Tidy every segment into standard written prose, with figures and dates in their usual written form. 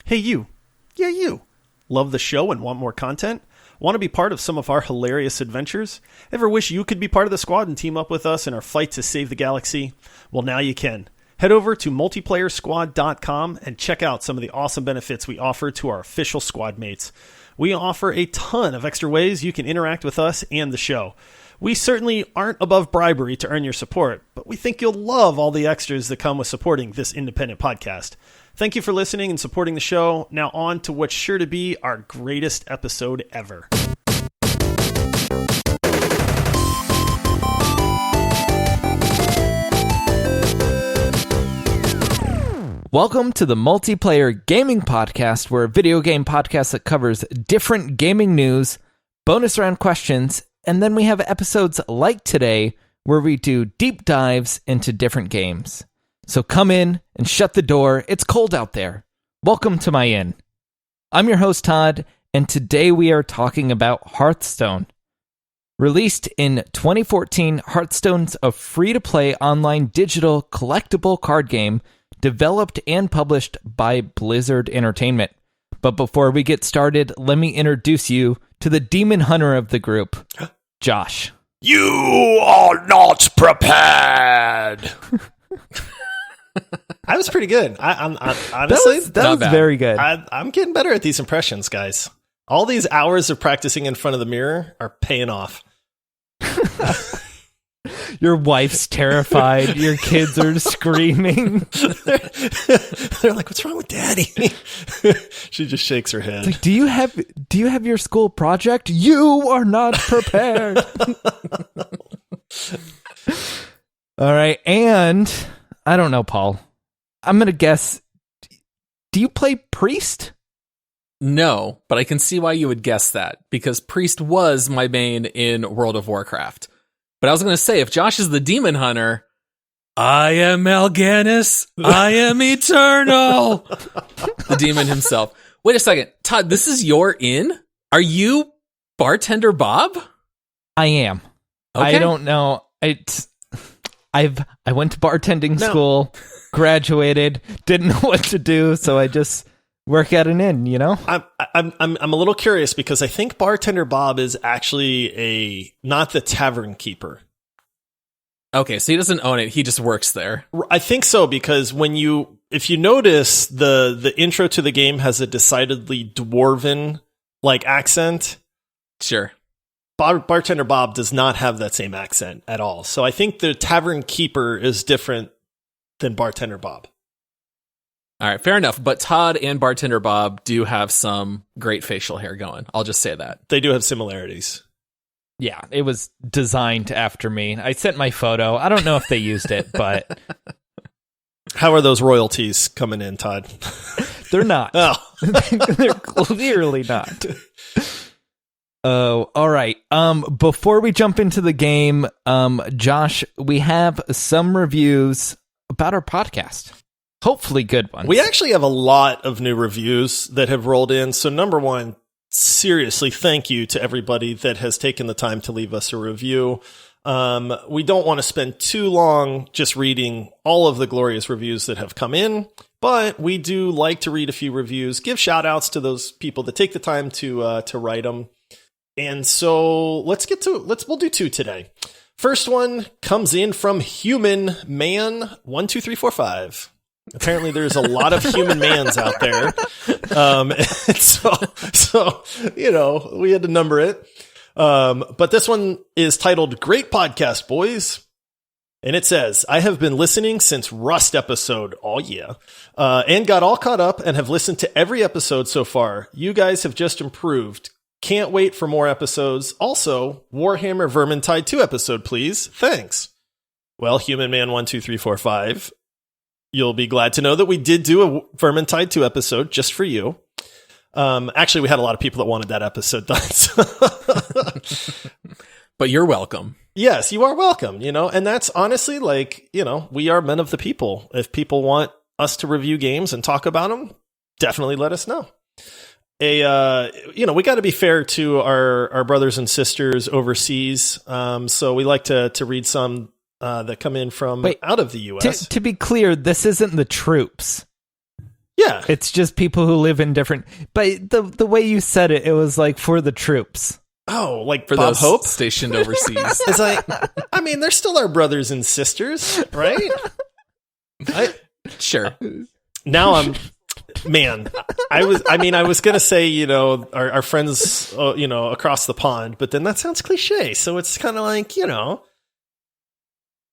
Hey, you. Yeah, you. Love the show and want more content? Want to be part of some of our hilarious adventures? Ever wish you could be part of the squad and team up with us in our fight to save the galaxy? Well, now you can. Head over to multiplayersquad.com and check out some of the awesome benefits we offer to our official squad mates. We offer a ton of extra ways you can interact with us and the show. We certainly aren't above bribery to earn your support, but we think you'll love all the extras that come with supporting this independent podcast. Thank you for listening and supporting the show. Now on to what's sure to be our greatest episode ever. Welcome to the Multiplayer Gaming Podcast, where a video game podcast that covers different gaming news, bonus round questions, and then we have episodes like today where we do deep dives into different games. So come in and shut the door. It's cold out there. Welcome to my inn. I'm your host, Todd, and today we are talking about Hearthstone. Released in 2014, Hearthstone's a free-to-play online digital collectible card game developed and published by Blizzard Entertainment. But before we get started, let me introduce you to the demon hunter of the group, Josh. You are not prepared. I was pretty good. I'm honestly, that was very good. I'm getting better at these impressions, guys. All these hours of practicing in front of the mirror are paying off. Your wife's terrified. Your kids are screaming. They're like, "What's wrong with Daddy?" She just shakes her head. It's like, do you have your school project? You are not prepared. All right, and I don't know, Paul. I'm gonna guess. Do you play Priest? No, but I can see why you would guess that, because Priest was my main in World of Warcraft. But I was going to say, if Josh is the demon hunter, I am Mal'Ganis, I am eternal. The demon himself. Wait a second. Todd, this is your inn? Are you Bartender Bob? I am. Okay. I don't know. I went to bartending school, graduated, didn't know what to do, so I just work at an inn, you know? I'm a little curious because I think Bartender Bob is actually not the tavern keeper. Okay, so he doesn't own it, he just works there. I think so, because if you notice, the intro to the game has a decidedly dwarven like accent. Sure. Bartender Bob does not have that same accent at all. So I think the tavern keeper is different than Bartender Bob. All right, fair enough. But Todd and Bartender Bob do have some great facial hair going. I'll just say that. They do have similarities. Yeah, it was designed after me. I sent my photo. I don't know if they used it, but... How are those royalties coming in, Todd? They're not. Oh. They're clearly not. Oh, all right. Before we jump into the game, Josh, we have some reviews about our podcast. Hopefully good ones. We actually have a lot of new reviews that have rolled in. So number one, seriously, thank you to everybody that has taken the time to leave us a review. We don't want to spend too long just reading all of the glorious reviews that have come in, but we do like to read a few reviews, give shout outs to those people that take the time to write them. And so we'll do two today. First one comes in from Human Man 12345. Apparently there's a lot of human mans out there. And so, you know, we had to number it. But this one is titled Great Podcast, Boys. And it says, I have been listening since Rust episode. Oh, yeah. And got all caught up and have listened to every episode so far. You guys have just improved. Can't wait for more episodes. Also, Warhammer Vermintide 2 episode, please. Thanks. Well, Human Man 12345. You'll be glad to know that we did do a Vermintide 2 episode just for you. Actually, we had a lot of people that wanted that episode done. But you're welcome. Yes, you are welcome, you know, and that's honestly like, you know, we are men of the people. If people want us to review games and talk about them, definitely let us know. We got to be fair to our brothers and sisters overseas. So we like to read some that come in from out of the U.S. To be clear, this isn't the troops. Yeah. It's just people who live in different. But the way you said it, it was like for the troops. Oh, like For Bob those Hope? stationed overseas. It's like, I mean, they're still our brothers and sisters, right? Sure. Now I was going to say, our friends, across the pond, but then that sounds cliche. So it's kind of like,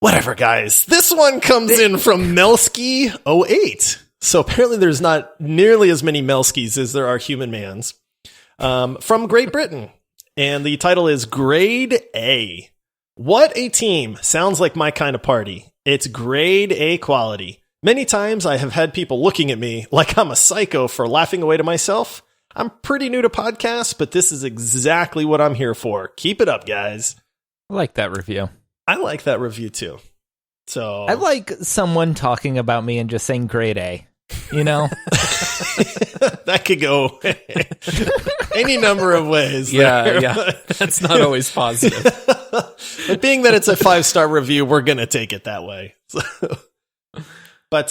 whatever, guys. This one comes in from Melski08. So apparently there's not nearly as many Melskis as there are human mans. From Great Britain. And the title is Grade A. What a team. Sounds like my kind of party. It's grade A quality. Many times I have had people looking at me like I'm a psycho for laughing away to myself. I'm pretty new to podcasts, but this is exactly what I'm here for. Keep it up, guys. I like that review. I like that review too. So I like someone talking about me and just saying grade A. That could go any number of ways. Yeah. That's not always positive. But being that it's a 5-star review, we're going to take it that way. But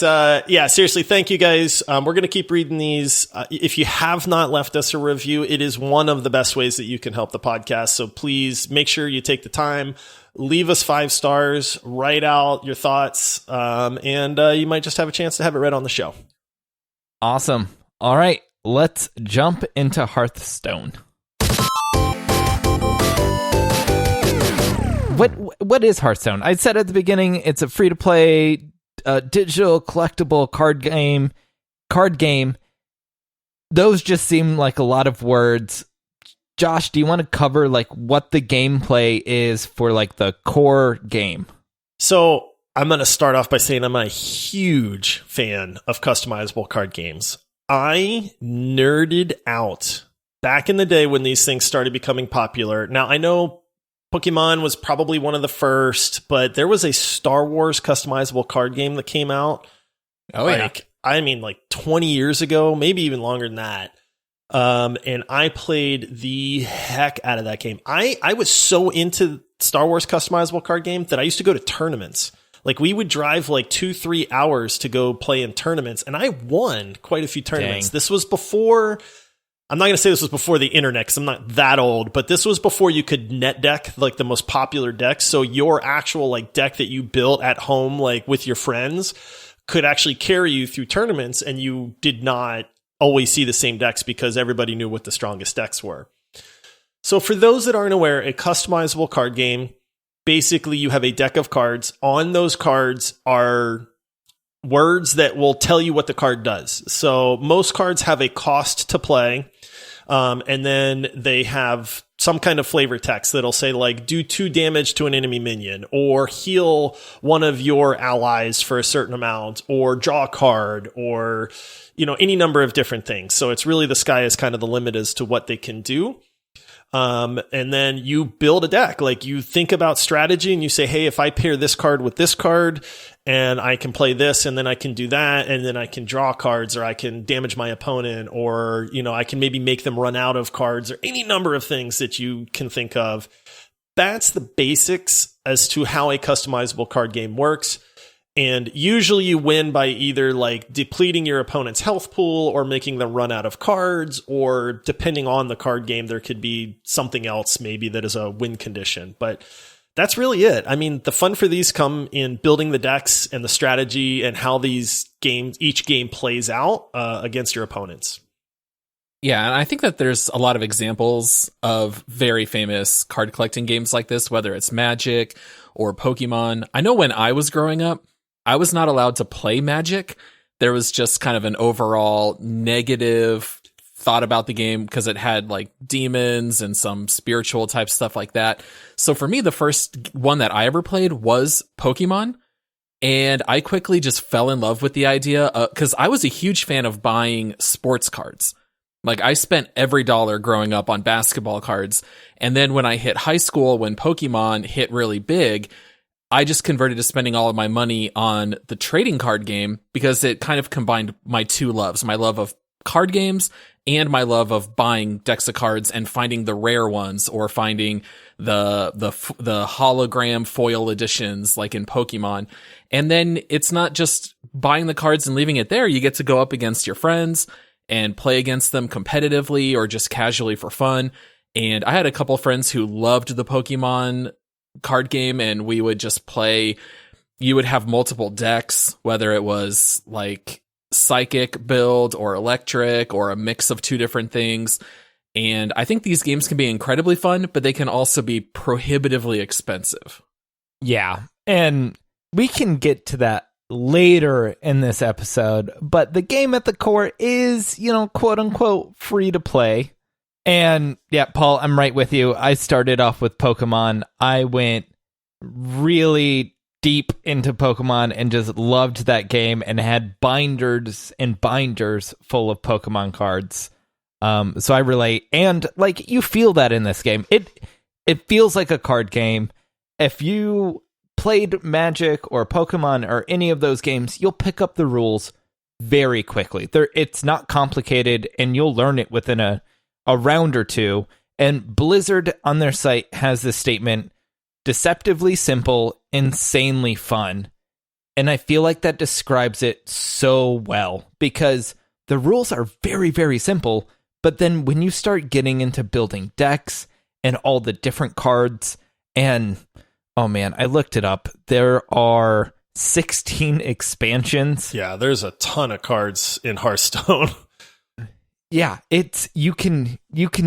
seriously, thank you guys. We're going to keep reading these. If you have not left us a review, it is one of the best ways that you can help the podcast. So please make sure you take the time, leave us 5 stars, write out your thoughts, and you might just have a chance to have it read on the show. Awesome. All right, let's jump into Hearthstone. What is Hearthstone? I said at the beginning, it's a free-to-play digital collectible card game. Those just seem like a lot of words. Josh, do you want to cover like what the gameplay is for like the core game? So I'm going to start off by saying I'm a huge fan of customizable card games. I nerded out back in the day when these things started becoming popular. Now, I know Pokemon was probably one of the first, but there was a Star Wars customizable card game that came out. Oh, yeah. Like 20 years ago, maybe even longer than that. And I played the heck out of that game. I was so into Star Wars customizable card game that I used to go to tournaments. Like we would drive like 2-3 hours to go play in tournaments, and I won quite a few tournaments. Dang. This was before, I'm not going to say this was before the internet because I'm not that old, but this was before you could net deck like the most popular decks. So your actual like deck that you built at home, like with your friends, could actually carry you through tournaments, and you did not always see the same decks because everybody knew what the strongest decks were. So for those that aren't aware, a customizable card game, basically you have a deck of cards. On those cards are words that will tell you what the card does. So most cards have a cost to play, and then they have some kind of flavor text that'll say like do 2 damage to an enemy minion, or heal one of your allies for a certain amount, or draw a card, or any number of different things. So it's really the sky is kind of the limit as to what they can do. And then you build a deck. Like you think about strategy and you say, hey, if I pair this card with this card and I can play this and then I can do that and then I can draw cards, or I can damage my opponent, or, I can maybe make them run out of cards, or any number of things that you can think of. That's the basics as to how a customizable card game works. And usually you win by either like depleting your opponent's health pool or making them run out of cards, or depending on the card game, there could be something else maybe that is a win condition. But that's really it. I mean, the fun for these come in building the decks and the strategy and how each game plays out against your opponents. Yeah, and I think that there's a lot of examples of very famous card collecting games like this, whether it's Magic or Pokemon. I know when I was growing up, I was not allowed to play Magic. There was just kind of an overall negative thought about the game because it had like demons and some spiritual type stuff like that. So for me, the first one that I ever played was Pokemon. And I quickly just fell in love with the idea because I was a huge fan of buying sports cards. Like I spent every dollar growing up on basketball cards. And then when I hit high school, when Pokemon hit really big, I just converted to spending all of my money on the trading card game because it kind of combined my two loves, my love of card games and my love of buying decks of cards and finding the rare ones or finding the hologram foil editions like in Pokemon. And then it's not just buying the cards and leaving it there. You get to go up against your friends and play against them competitively or just casually for fun. And I had a couple friends who loved the Pokemon card game, and we would just play. You would have multiple decks, whether it was like psychic build or electric or a mix of two different things. And I think these games can be incredibly fun, but they can also be prohibitively expensive. Yeah. And we can get to that later in this episode, but the game at the core is, quote unquote, free to play. And yeah, Paul, I'm right with you. I started off with Pokemon. I went really deep into Pokemon and just loved that game and had binders and binders full of Pokemon cards. So I relate. And like, you feel that in this game. It feels like a card game. If you played Magic or Pokemon or any of those games, you'll pick up the rules very quickly. It's not complicated, and you'll learn it within a round or two. And Blizzard on their site has this statement: deceptively simple, insanely fun. And I feel like that describes it so well, because the rules are very, very simple. But then when you start getting into building decks and all the different cards, and oh man, I looked it up. There are 16 expansions. Yeah, there's a ton of cards in Hearthstone. Yeah, you can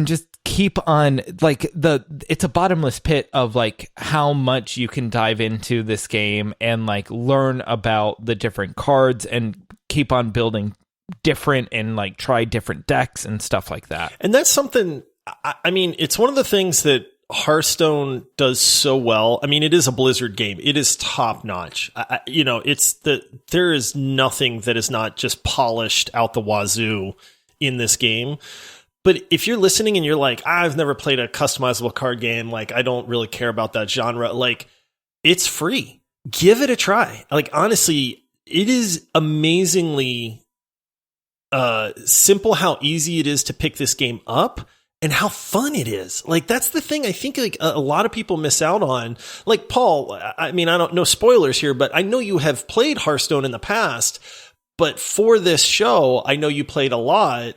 just keep on, like, it's a bottomless pit of like how much you can dive into this game and like learn about the different cards and keep on building different and like try different decks and stuff like that. And that's something, I mean, it's one of the things that Hearthstone does so well. I mean, it is a Blizzard game. It is top notch. There is nothing that is not just polished out the wazoo in this game. But if you're listening and you're like, I've never played a customizable card game, like I don't really care about that genre, like it's free. Give it a try. Like honestly, it is amazingly simple how easy it is to pick this game up and how fun it is. Like that's the thing I think like a lot of people miss out on. Like Paul, I mean, I don't know spoilers here, but I know you have played Hearthstone in the past, but for this show, I know you played a lot.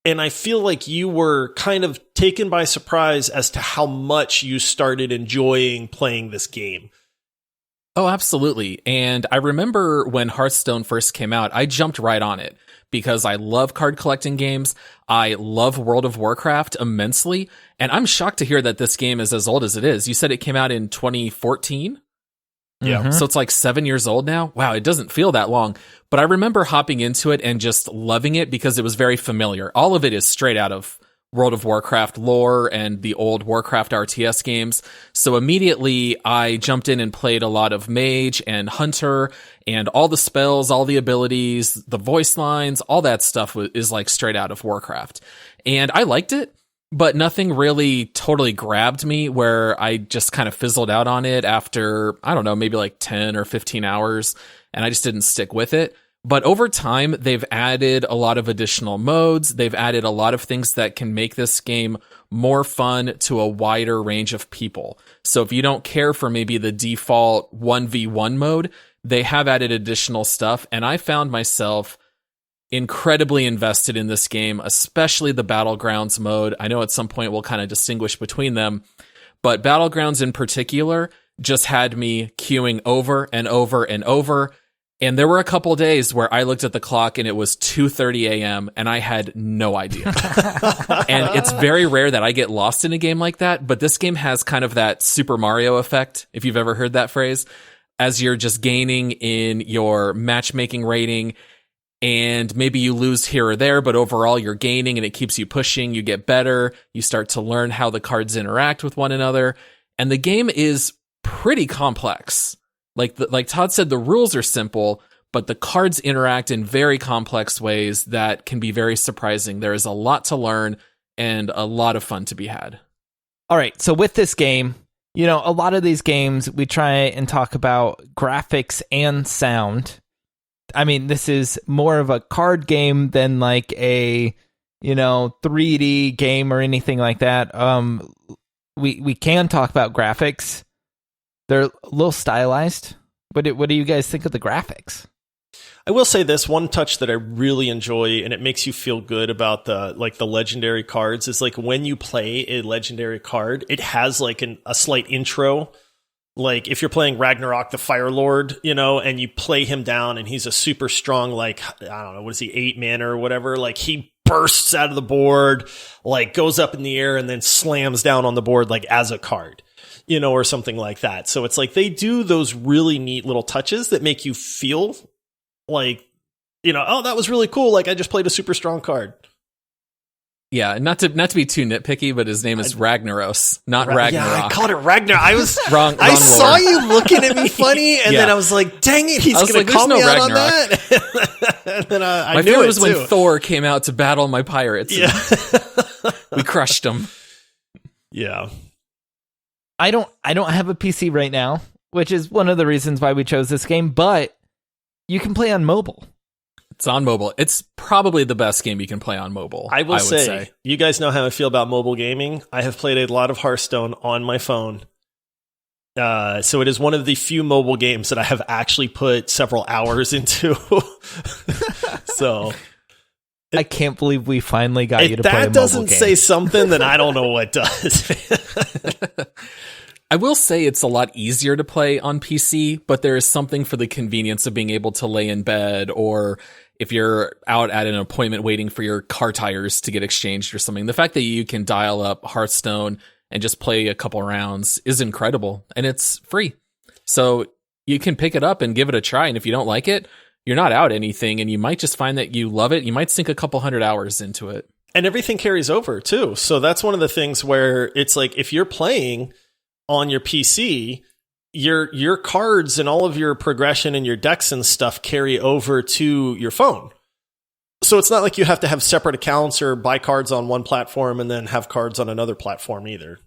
And I feel like you were kind of taken by surprise as to how much you started enjoying playing this game. Oh, absolutely. And I remember when Hearthstone first came out, I jumped right on it because I love card collecting games. I love World of Warcraft immensely. And I'm shocked to hear that this game is as old as it is. You said it came out in 2014? Yeah. Mm-hmm. So it's like 7 years old now. Wow, it doesn't feel that long. But I remember hopping into it and just loving it because it was very familiar. All of it is straight out of World of Warcraft lore and the old Warcraft RTS games. So immediately I jumped in and played a lot of Mage and Hunter, and all the spells, all the abilities, the voice lines, all that stuff is like straight out of Warcraft. And I liked it, but nothing really totally grabbed me where I just kind of fizzled out on it after, I don't know, maybe like 10 or 15 hours, and I just didn't stick with it. But over time, they've added a lot of additional modes. They've added a lot of things that can make this game more fun to a wider range of people. So if you don't care for maybe the default 1v1 mode, they have added additional stuff. And I found myself incredibly invested in this game, especially the Battlegrounds mode. I know at some point we'll kind of distinguish between them, but Battlegrounds in particular just had me queuing over and over and over. And there were a couple days where I looked at the clock and it was 2:30 a.m. and I had no idea. And it's very rare that I get lost in a game like that, but this game has kind of that Super Mario effect, if you've ever heard that phrase, as you're just gaining in your matchmaking rating, and maybe you lose here or there, but overall you're gaining and it keeps you pushing, you get better, you start to learn how the cards interact with one another, and the game is pretty complex. Like Todd said, the rules are simple, but the cards interact in very complex ways that can be very surprising. There is a lot to learn and a lot of fun to be had. All right, so with this game, a lot of these games, we try and talk about graphics and sound. I mean, this is more of a card game than like a, 3D game or anything like that. We can talk about graphics. They're a little stylized. What do you guys think of the graphics? I will say this one touch that I really enjoy, and it makes you feel good about the legendary cards, is like when you play a legendary card, it has like a slight intro. Like if you're playing Ragnarok the Fire Lord, and you play him down and he's a super strong, like, I don't know, what is he, 8 mana or whatever, like he bursts out of the board, like goes up in the air and then slams down on the board like as a card, or something like that. So it's like they do those really neat little touches that make you feel like, oh, that was really cool. Like I just played a super strong card. Yeah, not to be too nitpicky, but his name is Ragnaros, not Ragnarok. Yeah, I called it Ragnar. I was wrong. I saw you looking at me funny, and then I was like, "Dang it, he's going to call me out on that." And then I my knew favorite it was too. when Thor came out to battle my pirates. Yeah, we crushed him. Yeah, I don't have a PC right now, which is one of the reasons why we chose this game. But you can play on mobile. It's on mobile. It's probably the best game you can play on mobile. I would say, you guys know how I feel about mobile gaming. I have played a lot of Hearthstone on my phone. So it is one of the few mobile games that I have actually put several hours into. So I can't believe we finally got you to play a mobile game. That doesn't say something, then I don't know what does. I will say it's a lot easier to play on PC, but there is something for the convenience of being able to lay in bed, or if you're out at an appointment waiting for your car tires to get exchanged or something. The fact that you can dial up Hearthstone and just play a couple rounds is incredible, and it's free. So you can pick it up and give it a try, and if you don't like it, you're not out anything, and you might just find that you love it. You might sink a couple 100 hours into it. And everything carries over, too. So that's one of the things where it's like, if you're playing on your PC, your cards and all of your progression and your decks and stuff carry over to your phone. So it's not like you have to have separate accounts or buy cards on one platform and then have cards on another platform either.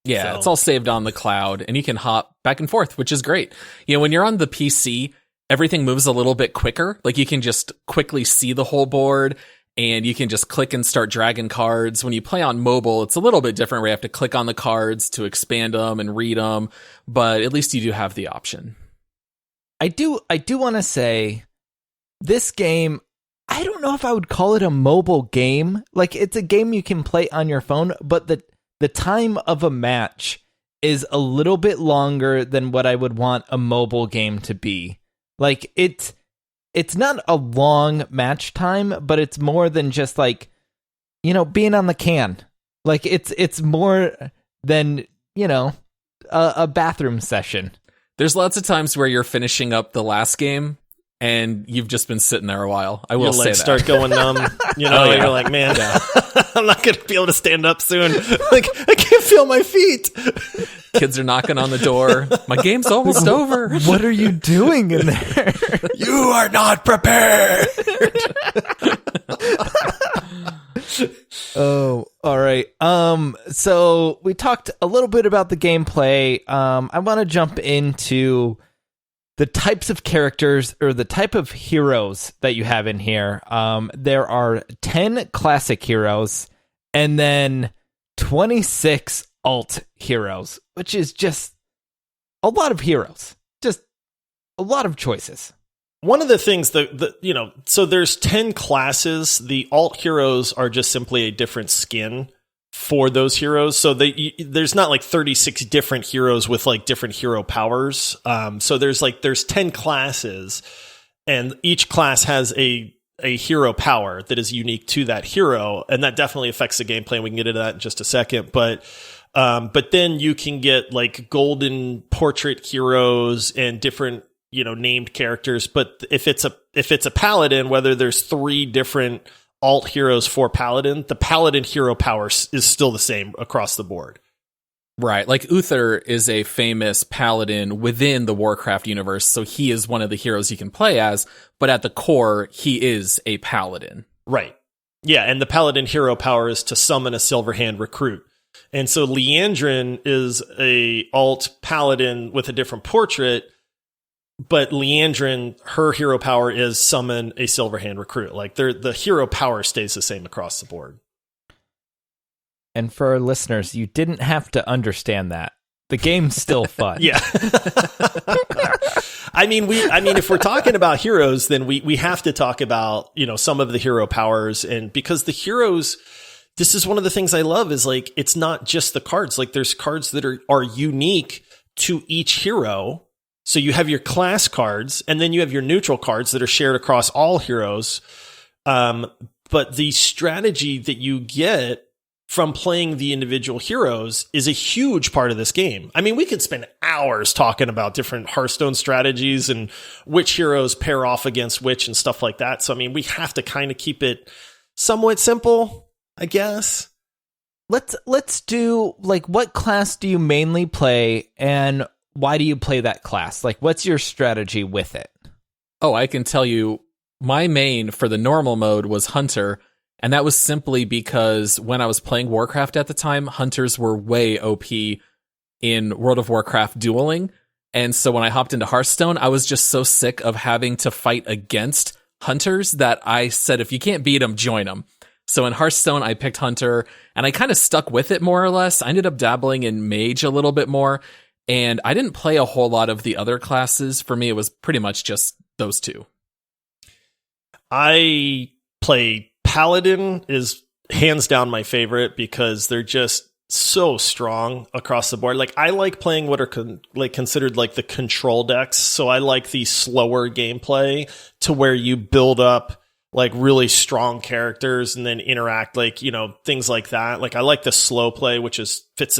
Yeah, So it's all saved on the cloud, and you can hop back and forth, which is great. When you're on the PC, everything moves a little bit quicker. Like you can just quickly see the whole board, and you can just click and start dragging cards. When you play on mobile, it's a little bit different where you have to click on the cards to expand them and read them, but at least you do have the option. I do want to say this game, I don't know if I would call it a mobile game. Like it's a game you can play on your phone, but the time of a match is a little bit longer than what I would want a mobile game to be. Like it's not a long match time, but it's more than just like, being on the can. Like it's more than, a bathroom session. There's lots of times where you're finishing up the last game and you've just been sitting there a while. I will your say legs that. start going numb. You're like, man, I'm not going to be able to stand up soon. Like I can't feel my feet. Kids are knocking on the door. My game's almost over. What are you doing in there? You are not prepared. Oh, all right. So we talked a little bit about the gameplay. I want to jump into the types of characters or the type of heroes that you have in here. There are 10 classic heroes and then 26 alt heroes, which is just a lot of heroes. Just a lot of choices. One of the things so there's 10 classes. The alt heroes are just simply a different skin for those heroes. So there's not like 36 different heroes with like different hero powers. So there's 10 classes, and each class has a hero power that is unique to that hero, and that definitely affects the gameplay. And we can get into that in just a second, but then you can get like golden portrait heroes and different named characters. But if it's a paladin, whether there's 3 different alt heroes for paladin, the paladin hero power is still the same across the board. Right. Like Uther is a famous paladin within the Warcraft universe, so he is one of the heroes you can play as, but at the core, he is a paladin. Right. Yeah, and the paladin hero power is to summon a Silverhand recruit. And so Leandrin is a alt paladin with a different portrait, but Leandrin, her hero power is summon a Silverhand recruit. Like the hero power stays the same across the board. And for our listeners, you didn't have to understand that. The game's still fun. Yeah. I mean, if we're talking about heroes, then we have to talk about, some of the hero powers. And because the heroes, this is one of the things I love is like, it's not just the cards. Like there's cards that are unique to each hero. So you have your class cards and then you have your neutral cards that are shared across all heroes. But the strategy that you get from playing the individual heroes is a huge part of this game. I mean, we could spend hours talking about different Hearthstone strategies and which heroes pair off against which and stuff like that. So, I mean, we have to kind of keep it somewhat simple, I guess. Let's do, like, what class do you mainly play and why do you play that class? Like, what's your strategy with it? Oh, I can tell you my main for the normal mode was Hunter. And that was simply because when I was playing Warcraft at the time, hunters were way OP in World of Warcraft dueling. And so when I hopped into Hearthstone, I was just so sick of having to fight against hunters that I said, if you can't beat them, join them. So in Hearthstone, I picked Hunter and I kind of stuck with it more or less. I ended up dabbling in Mage a little bit more. And I didn't play a whole lot of the other classes. For me, it was pretty much just those two. I play Paladin is hands down my favorite because they're just so strong across the board. Like I like playing what are considered like the control decks. So I like the slower gameplay to where you build up like really strong characters and then interact like, things like that. Like I like the slow play, which fits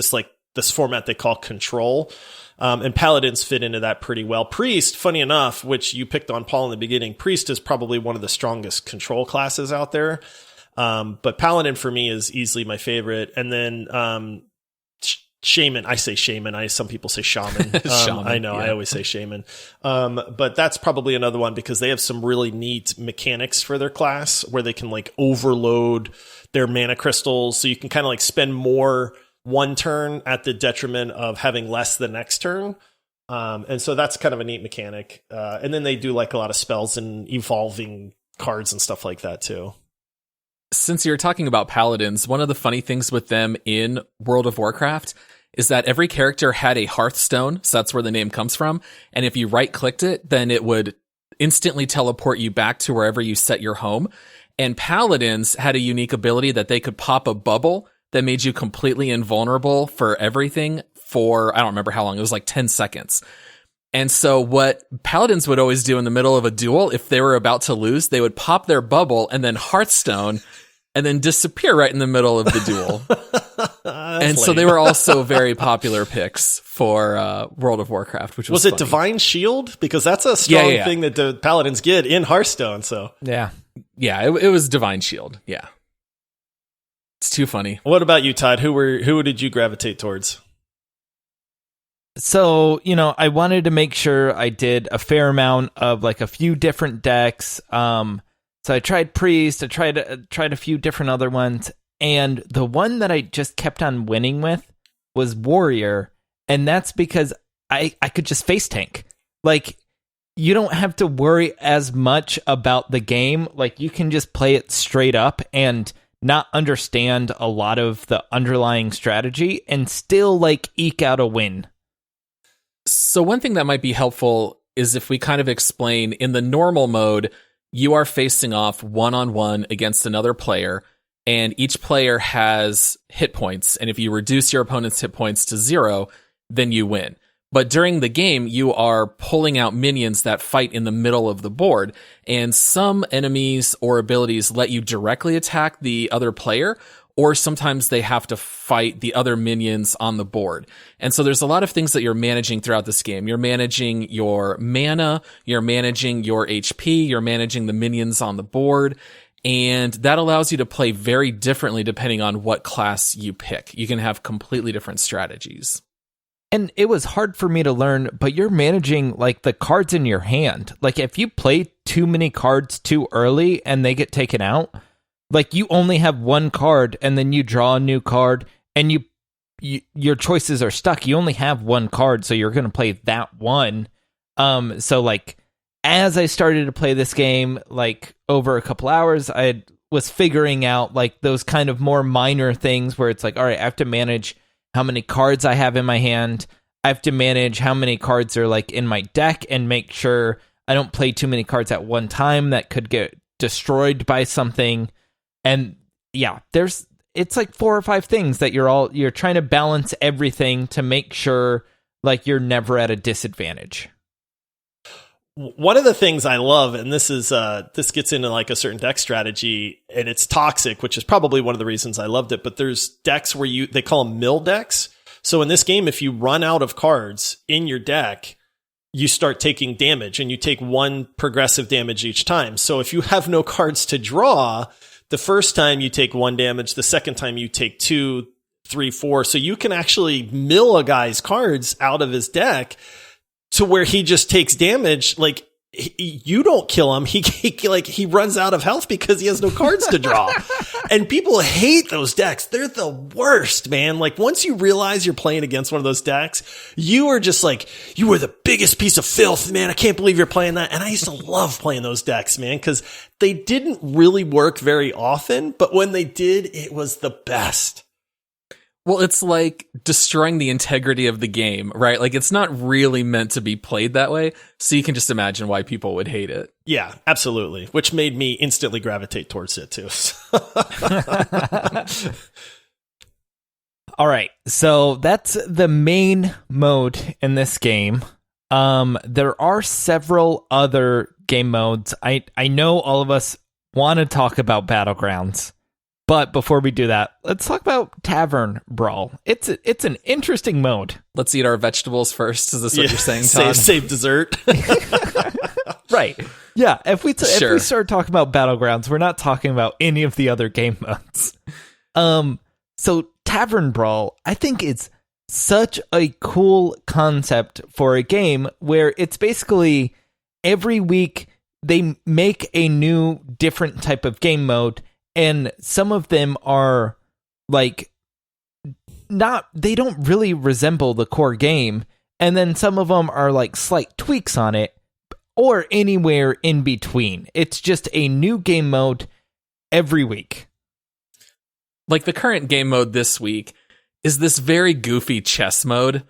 this format they call control. And Paladins fit into that pretty well. Priest, funny enough, which you picked on Paul in the beginning, Priest is probably one of the strongest control classes out there. But Paladin for me is easily my favorite. And then Shaman, I say Shaman. Some people say Shaman. Shaman, I know, yeah. I always say Shaman. But that's probably another one because they have some really neat mechanics for their class where they can like overload their mana crystals. So you can kind of like spend more one turn at the detriment of having less the next turn. And so that's kind of a neat mechanic. And then they do like a lot of spells and evolving cards and stuff like that too. Since you're talking about Paladins, one of the funny things with them in World of Warcraft is that every character had a Hearthstone. So that's where the name comes from. And if you right clicked it, then it would instantly teleport you back to wherever you set your home. And Paladins had a unique ability that they could pop a bubble that made you completely invulnerable for everything for, I don't remember how long, it was like 10 seconds. And so what Paladins would always do in the middle of a duel, if they were about to lose, they would pop their bubble and then Hearthstone and then disappear right in the middle of the duel. And so they were also very popular picks for World of Warcraft, which was it funny. Divine Shield? Because that's a strong thing that the Paladins get in Hearthstone. So yeah, it was Divine Shield. Yeah. It's too funny. What about you, Todd? Who did you gravitate towards? So, I wanted to make sure I did a fair amount of like a few different decks. So I tried Priest, I tried a few different other ones, and the one that I just kept on winning with was Warrior, and that's because I could just face tank. Like, you don't have to worry as much about the game. Like, you can just play it straight up and not understand a lot of the underlying strategy and still like eke out a win. So one thing that might be helpful is if we kind of explain in the normal mode, you are facing off one-on-one against another player and each player has hit points. And if you reduce your opponent's hit points to 0, then you win. But during the game, you are pulling out minions that fight in the middle of the board. And some enemies or abilities let you directly attack the other player, or sometimes they have to fight the other minions on the board. And so there's a lot of things that you're managing throughout this game. You're managing your mana, you're managing your HP, you're managing the minions on the board. And that allows you to play very differently depending on what class you pick. You can have completely different strategies. And it was hard for me to learn, but you're managing like the cards in your hand. Like if you play too many cards too early and they get taken out, like you only have one card and then you draw a new card and your choices are stuck. You only have one card, so you're going to play that one. So like as I started to play this game, like over a couple hours, I was figuring out like those kind of more minor things where it's like, all right, I have to manage how many cards I have in my hand. I have to manage how many cards are like in my deck and make sure I don't play too many cards at one time that could get destroyed by something. And yeah, it's like 4 or 5 things that you're trying to balance everything to make sure like you're never at a disadvantage. One of the things I love, and this gets into like a certain deck strategy, and it's toxic, which is probably one of the reasons I loved it. But there's decks where they call them mill decks. So in this game, if you run out of cards in your deck, you start taking damage, and you take 1 progressive damage each time. So if you have no cards to draw, the first time you take 1 damage, the second time you take 2, 3, 4. So you can actually mill a guy's cards out of his deck to where he just takes damage. Like, you don't kill him. He runs out of health because he has no cards to draw. And people hate those decks. They're the worst, man. Like, once you realize you're playing against one of those decks, you are just like, you are the biggest piece of filth, man. I can't believe you're playing that. And I used to love playing those decks, man, because they didn't really work very often, but when they did, it was the best. Well, it's like destroying the integrity of the game, right? Like, it's not really meant to be played that way. So you can just imagine why people would hate it. Yeah, absolutely. Which made me instantly gravitate towards it too. All right. So that's the main mode in this game. There are several other game modes. I know all of us want to talk about Battlegrounds. But before we do that, let's talk about Tavern Brawl. It's an interesting mode. Let's eat our vegetables first. Is this what you're saying, Todd? Save dessert. Right. Yeah. If we start talking about Battlegrounds, we're not talking about any of the other game modes. So Tavern Brawl, I think it's such a cool concept for a game where it's basically every week they make a new different type of game mode. And some of them are like they don't really resemble the core game. And then some of them are like slight tweaks on it or anywhere in between. It's just a new game mode every week. Like the current game mode this week is this very goofy chess mode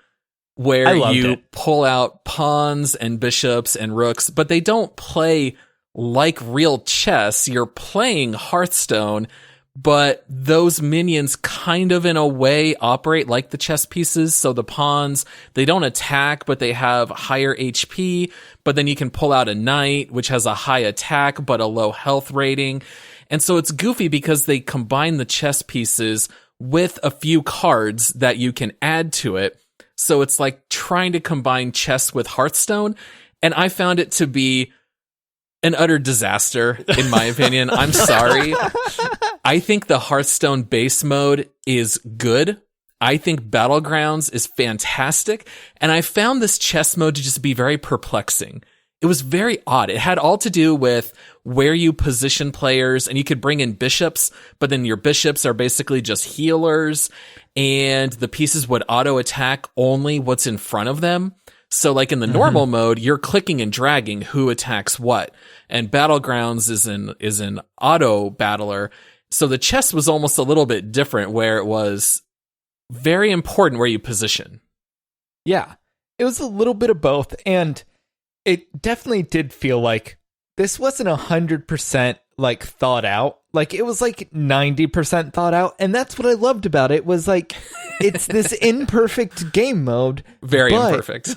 where you pull out pawns and bishops and rooks, but they don't play like real chess. You're playing Hearthstone, but those minions kind of in a way operate like the chess pieces. So the pawns, they don't attack, but they have higher HP, but then you can pull out a knight, which has a high attack, but a low health rating. And so it's goofy because they combine the chess pieces with a few cards that you can add to it. So it's like trying to combine chess with Hearthstone. And I found it to be an utter disaster, in my opinion. I'm sorry. I think the Hearthstone base mode is good. I think Battlegrounds is fantastic. And I found this chess mode to just be very perplexing. It was very odd. It had all to do with where you position players, and you could bring in bishops, but then your bishops are basically just healers, and the pieces would auto attack only what's in front of them. So like in the normal mode, you're clicking and dragging who attacks what. And Battlegrounds is an auto battler. So the chess was almost a little bit different, where it was very important where you position. Yeah, it was a little bit of both. And it definitely did feel like this wasn't 100% like thought out. Like it was like 90% thought out. And that's what I loved about it, was like, it's this imperfect game mode. Very imperfect.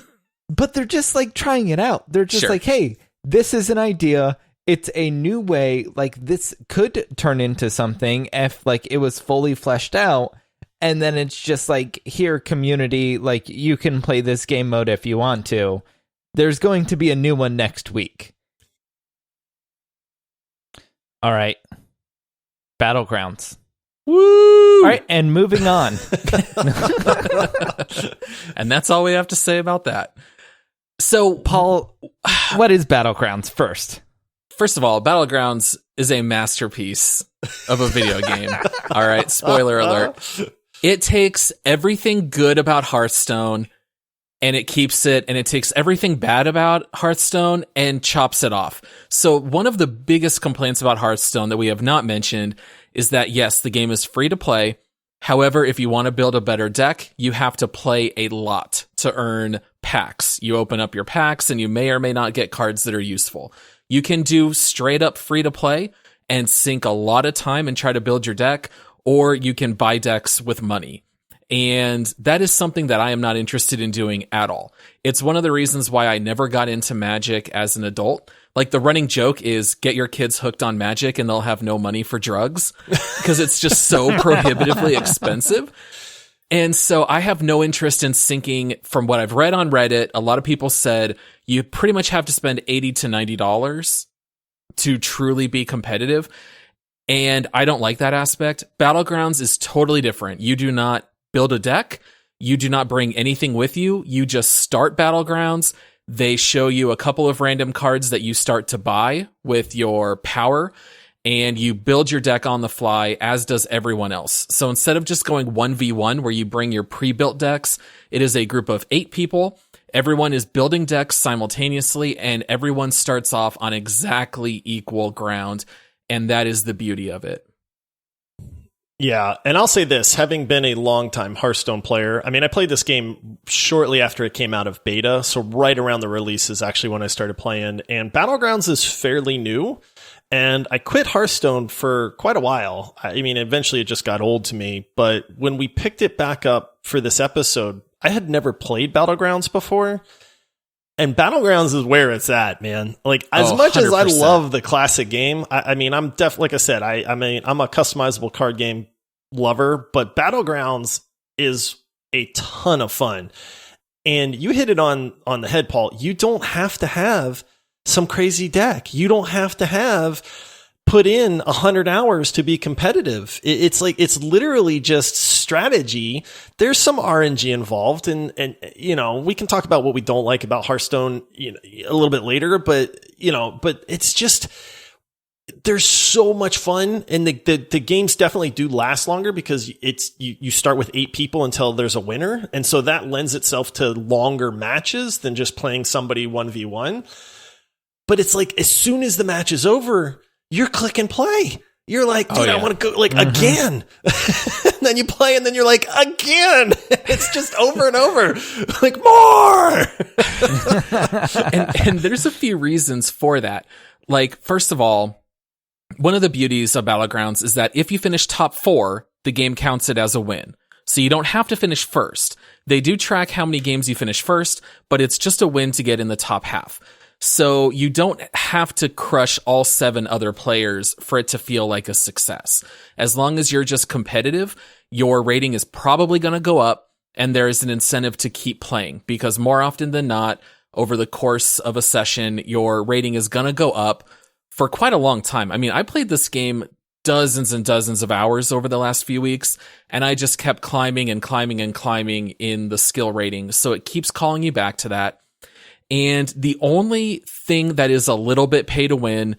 But they're just like trying it out. They're just like, hey, this is an idea. It's a new way. Like this could turn into something if like it was fully fleshed out. And then it's just like, here, community, like you can play this game mode if you want to. There's going to be a new one next week. All right. Battlegrounds. Woo! All right, and moving on. And that's all we have to say about that. So, Paul, what is Battlegrounds first? First of all, Battlegrounds is a masterpiece of a video game. All right, spoiler alert. It takes everything good about Hearthstone and it keeps it, and it takes everything bad about Hearthstone and chops it off. So one of the biggest complaints about Hearthstone that we have not mentioned is that, yes, the game is free to play. However, if you want to build a better deck, you have to play a lot to earn packs. You open up your packs and you may or may not get cards that are useful. You can do straight up free to play and sink a lot of time and try to build your deck, or you can buy decks with money. And that is something that I am not interested in doing at all. It's one of the reasons why I never got into Magic as an adult. Like, the running joke is get your kids hooked on Magic and they'll have no money for drugs because it's just so prohibitively expensive. And so I have no interest in sinking. From what I've read on Reddit, a lot of people said you pretty much have to spend $80 to $90 to truly be competitive. And I don't like that aspect. Battlegrounds is totally different. You do not build a deck. You do not bring anything with you. You just start Battlegrounds. They show you a couple of random cards that you start to buy with your power, and you build your deck on the fly, as does everyone else. So instead of just going 1v1 where you bring your pre-built decks, it is a group of 8 people. Everyone is building decks simultaneously, and everyone starts off on exactly equal ground, and that is the beauty of it. Yeah, and I'll say this, having been a longtime Hearthstone player, I mean, I played this game shortly after it came out of beta, so right around the release is actually when I started playing, and Battlegrounds is fairly new, and I quit Hearthstone for quite a while. I mean, eventually it just got old to me, but when we picked it back up for this episode, I had never played Battlegrounds before, and Battlegrounds is where it's at, man. Like, as much as I love the classic game, I mean, I'm definitely, like I said, I'm a customizable card game lover, but Battlegrounds is a ton of fun. And you hit it on the head, Paul. You don't have to have some crazy deck. You don't have to have put in 100 hours to be competitive. It's like, it's literally just strategy. There's some RNG involved, and you know, we can talk about what we don't like about Hearthstone, you know, a little bit later, but it's just, there's so much fun, and the games definitely do last longer because it's you start with 8 people until there's a winner, and so that lends itself to longer matches than just playing somebody 1v1. But it's like, as soon as the match is over, you're click and play. You're like, dude, I want to go, like, again. And then you play, and then you're like, again. It's just over and over. Like, more. and there's a few reasons for that. Like, first of all, one of the beauties of Battlegrounds is that if you finish top 4, the game counts it as a win. So you don't have to finish first. They do track how many games you finish first, but it's just a win to get in the top half. So you don't have to crush all 7 other players for it to feel like a success. As long as you're just competitive, your rating is probably going to go up, and there is an incentive to keep playing, because more often than not, over the course of a session, your rating is going to go up for quite a long time. I mean, I played this game dozens and dozens of hours over the last few weeks, and I just kept climbing and climbing and climbing in the skill rating. So it keeps calling you back to that. And the only thing that is a little bit pay to win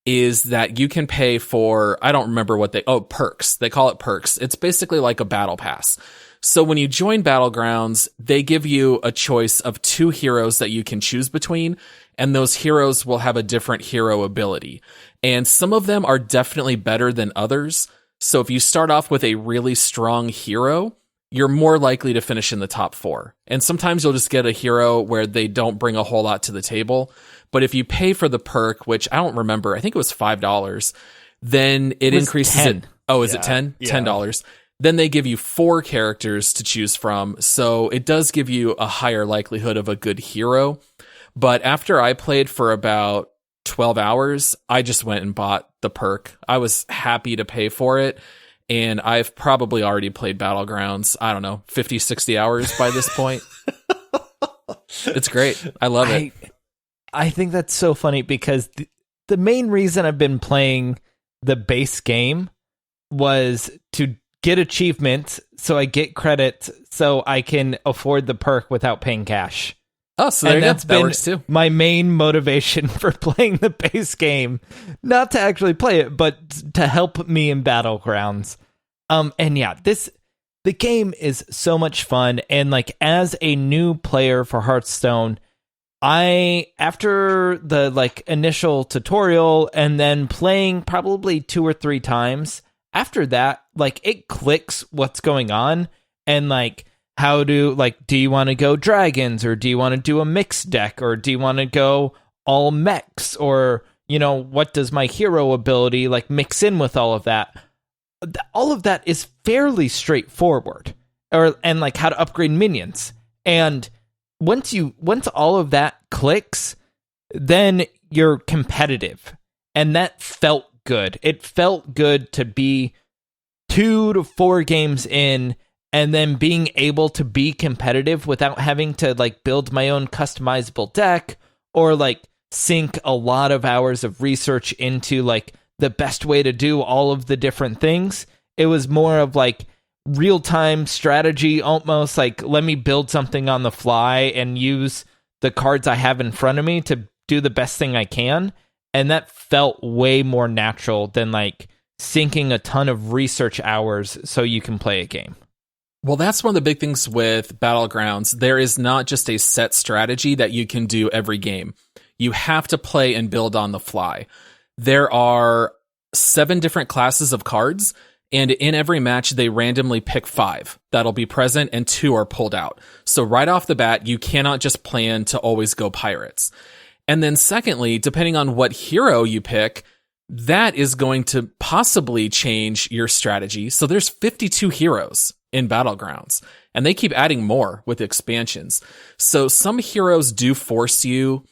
is that you can pay for, I don't remember what perks. They call it perks. It's basically like a battle pass. So when you join Battlegrounds, they give you a choice of 2 heroes that you can choose between, and those heroes will have a different hero ability. And some of them are definitely better than others. So if you start off with a really strong hero, you're more likely to finish in the top 4. And sometimes you'll just get a hero where they don't bring a whole lot to the table. But if you pay for the perk, which I don't remember, I think it was $5, then it increases 10. it. Oh, is it 10? Yeah. $10. Then they give you 4 characters to choose from. So it does give you a higher likelihood of a good hero. But after I played for about 12 hours, I just went and bought the perk. I was happy to pay for it. And I've probably already played Battlegrounds, I don't know, 50, 60 hours by this point. It's great. I love it. I think that's so funny because the main reason I've been playing the base game was to get achievements so I get credit so I can afford the perk without paying cash. Oh, so there you go. That works too. My main motivation for playing the base game, not to actually play it, but to help me in Battlegrounds. And yeah, this the game is so much fun. And like, as a new player for Hearthstone, after the like initial tutorial and then playing probably 2 or 3 times after that, like, it clicks what's going on. And like, do you want to go dragons, or do you want to do a mixed deck, or do you want to go all mechs, or, what does my hero ability like mix in with all of that? All of that is fairly straightforward, and like how to upgrade minions. And once all of that clicks, then you're competitive. And that felt good. It felt good to be 2 to 4 games in, and then being able to be competitive without having to like build my own customizable deck, or like sink a lot of hours of research into like the best way to do all of the different things. It was more of like real-time strategy, almost like, let me build something on the fly and use the cards I have in front of me to do the best thing I can. And that felt way more natural than like sinking a ton of research hours so you can play a game. Well, that's one of the big things with Battlegrounds. There is not just a set strategy that you can do every game. You have to play and build on the fly. There are 7 different classes of cards, and in every match, they randomly pick 5 that'll be present and 2 are pulled out. So right off the bat, you cannot just plan to always go pirates. And then secondly, depending on what hero you pick, that is going to possibly change your strategy. So there's 52 heroes in Battlegrounds, and they keep adding more with expansions. So some heroes do force you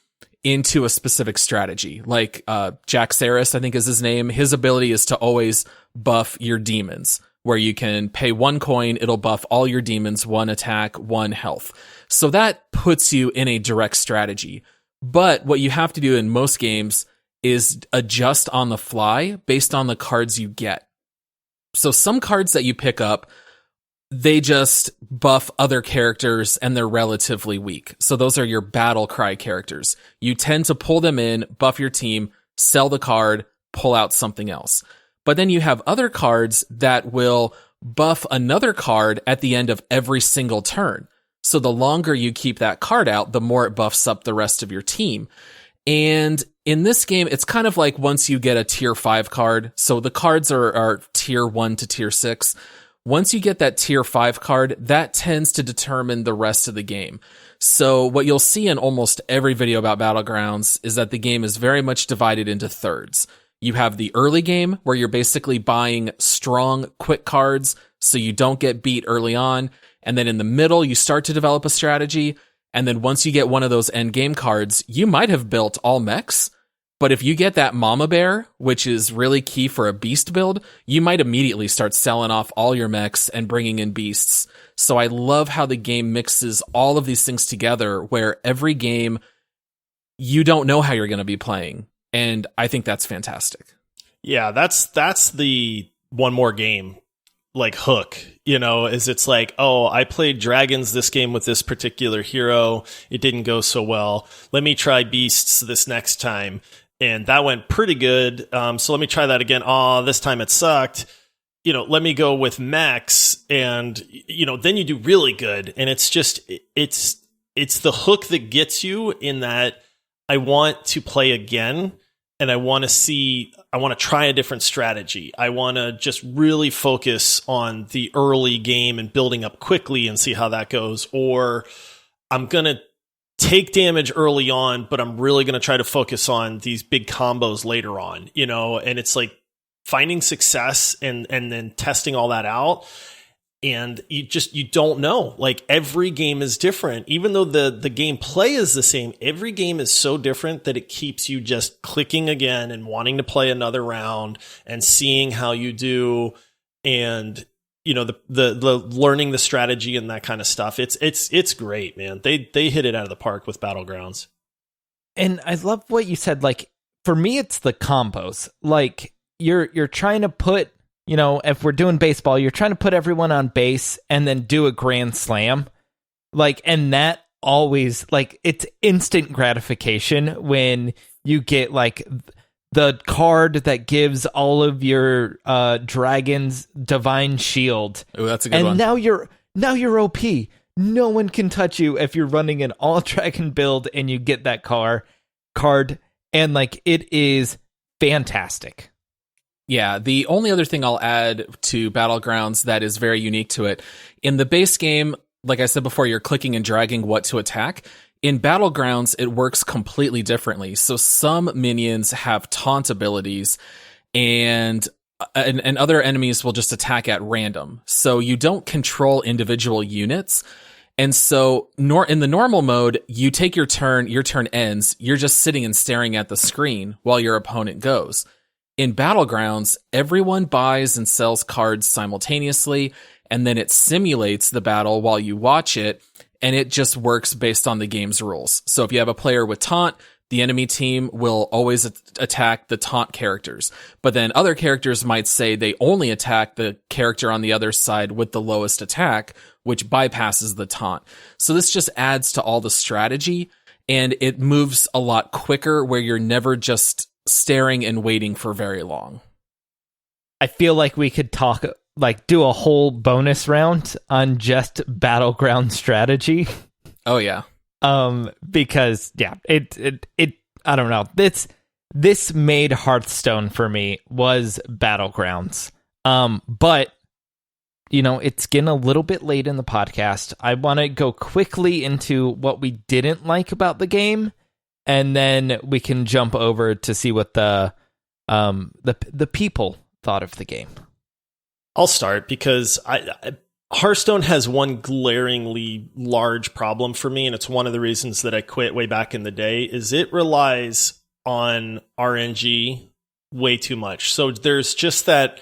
into a specific strategy, like Jaxaris, I think is his name. His ability is to always buff your demons, where you can pay 1 coin, it'll buff all your demons, 1 attack, 1 health. So that puts you in a direct strategy. But what you have to do in most games is adjust on the fly based on the cards you get. So some cards that you pick up, they just buff other characters and they're relatively weak. So those are your battle cry characters. You tend to pull them in, buff your team, sell the card, pull out something else. But then you have other cards that will buff another card at the end of every single turn. So the longer you keep that card out, the more it buffs up the rest of your team. And in this game, it's kind of like once you get a tier 5 card. So the cards are tier 1 to tier 6. Once you get that tier 5 card, that tends to determine the rest of the game. So what you'll see in almost every video about Battlegrounds is that the game is very much divided into thirds. You have the early game, where you're basically buying strong, quick cards so you don't get beat early on. And then in the middle, you start to develop a strategy. And then once you get one of those end game cards, you might have built all mechs. But if you get that mama bear, which is really key for a beast build, you might immediately start selling off all your mechs and bringing in beasts. So I love how the game mixes all of these things together, where every game, you don't know how you're going to be playing. And I think that's fantastic. Yeah, that's the one more game like hook, is it's like, oh, I played dragons this game with this particular hero. It didn't go so well. Let me try beasts this next time. And that went pretty good. So let me try that again. Oh, this time it sucked. Let me go with mechs. And, then you do really good. And it's just, it's the hook that gets you in that I want to play again. And I want to try a different strategy. I want to just really focus on the early game and building up quickly and see how that goes. Or I'm going to take damage early on, but I'm really going to try to focus on these big combos later on, and it's like finding success and then testing all that out. And you don't know, like every game is different, even though the gameplay is the same. Every game is so different that it keeps you just clicking again and wanting to play another round and seeing how you do. And, the learning the strategy and that kind of stuff. It's great, man. They hit it out of the park with Battlegrounds. And I love what you said. Like, for me, it's the combos. Like, you're trying to put, if we're doing baseball, you're trying to put everyone on base and then do a grand slam. Like, and that always, like, it's instant gratification when you get like the card that gives all of your dragons divine shield. Oh, that's a good one. And now you're OP. No one can touch you if you're running an all dragon build and you get that card, and like it is fantastic. Yeah, the only other thing I'll add to Battlegrounds that is very unique to it, in the base game, like I said before, you're clicking and dragging what to attack. In Battlegrounds, it works completely differently. So some minions have taunt abilities, and other enemies will just attack at random. So you don't control individual units. And so in the normal mode, you take your turn ends, you're just sitting and staring at the screen while your opponent goes. In Battlegrounds, everyone buys and sells cards simultaneously, and then it simulates the battle while you watch it, and it just works based on the game's rules. So if you have a player with taunt, the enemy team will always attack the taunt characters. But then other characters might say they only attack the character on the other side with the lowest attack, which bypasses the taunt. So this just adds to all the strategy, and it moves a lot quicker where you're never just staring and waiting for very long. I feel like we could do a whole bonus round on just Battleground strategy. Oh yeah. Because it I don't know. This made Hearthstone for me was Battlegrounds. But you know, it's getting a little bit late in the podcast. I want to go quickly into what we didn't like about the game, and then we can jump over to see what the people thought of the game. I'll start because Hearthstone has one glaringly large problem for me, and it's one of the reasons that I quit way back in the day, is it relies on RNG way too much. So there's just that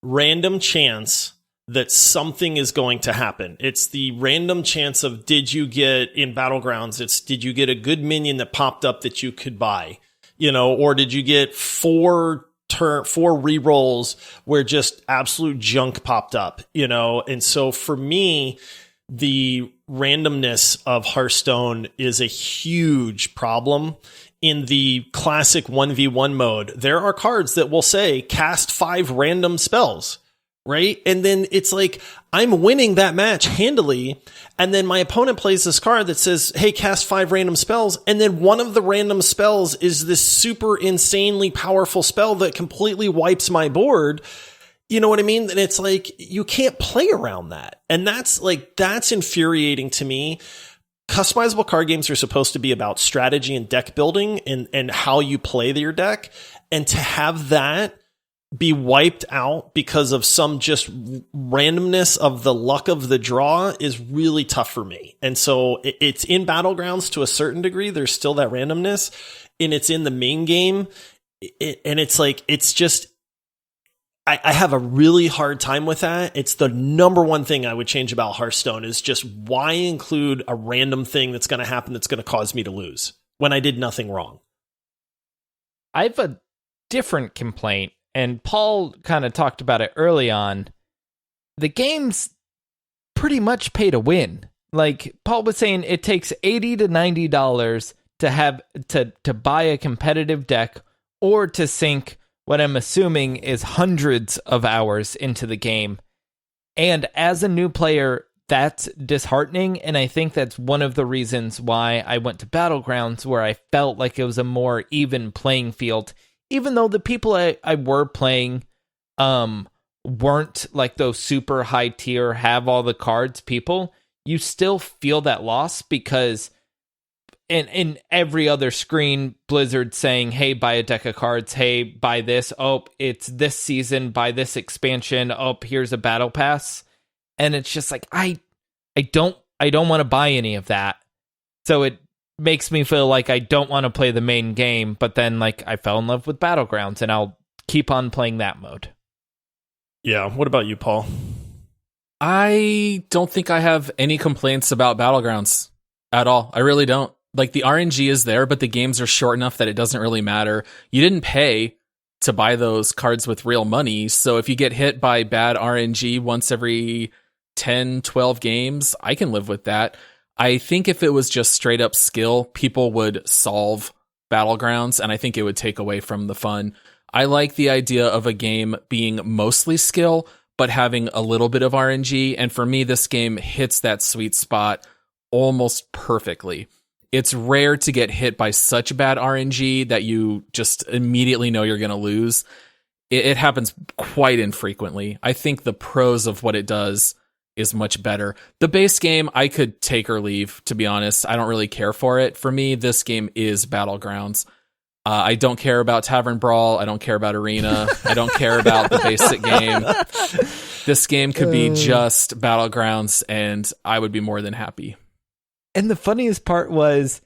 random chance that something is going to happen. It's the random chance of, did you get in Battlegrounds, did you get a good minion that popped up that you could buy? You know, or did you get four rerolls where just absolute junk popped up, you know? And so for me, the randomness of Hearthstone is a huge problem. In the classic 1v1 mode, there are cards that will say cast 5 random spells, right? And then it's like, I'm winning that match handily, and then my opponent plays this card that says, hey, cast 5 random spells, and then one of the random spells is this super insanely powerful spell that completely wipes my board. You know what I mean? And it's like, you can't play around that. And that's infuriating to me. Customizable card games are supposed to be about strategy and deck building and how you play your deck. And to have that be wiped out because of some just randomness of the luck of the draw is really tough for me. And so it's in Battlegrounds to a certain degree. There's still that randomness, and it's in the main game. And it's like, it's just, I have a really hard time with that. It's the number one thing I would change about Hearthstone, is just why include a random thing that's going to happen that's going to cause me to lose when I did nothing wrong. I have a different complaint, and Paul kind of talked about it early on. The game's pretty much pay to win. Like Paul was saying, it takes $80 to $90 to have to buy a competitive deck, or to sink what I'm assuming is hundreds of hours into the game. And as a new player, that's disheartening, and I think that's one of the reasons why I went to Battlegrounds, where I felt like it was a more even playing field. Even though the people I were playing weren't like those super high tier, have all the cards people, you still feel that loss, because in every other screen, Blizzard saying, hey, buy a deck of cards, hey, buy this, oh, it's this season, buy this expansion, oh, here's a battle pass. And it's just like, I don't want to buy any of that. So it makes me feel like I don't want to play the main game, but then like I fell in love with Battlegrounds, and I'll keep on playing that mode. Yeah. What about you, Paul? I don't think I have any complaints about Battlegrounds at all. I really don't. Like, the RNG is there, but the games are short enough that it doesn't really matter. You didn't pay to buy those cards with real money, so if you get hit by bad RNG once every 10, 12 games, I can live with that. I think if it was just straight up skill, people would solve Battlegrounds, and I think it would take away from the fun. I like the idea of a game being mostly skill, but having a little bit of RNG. And for me, this game hits that sweet spot almost perfectly. It's rare to get hit by such bad RNG that you just immediately know you're going to lose. It happens quite infrequently. I think the pros of what it does is much better. The base game, I could take or leave, to be honest. I don't really care for it. For me, this game is Battlegrounds. I don't care about Tavern Brawl. I don't care about Arena. I don't care about the basic game. This game could be just Battlegrounds, and I would be more than happy. And the funniest part was,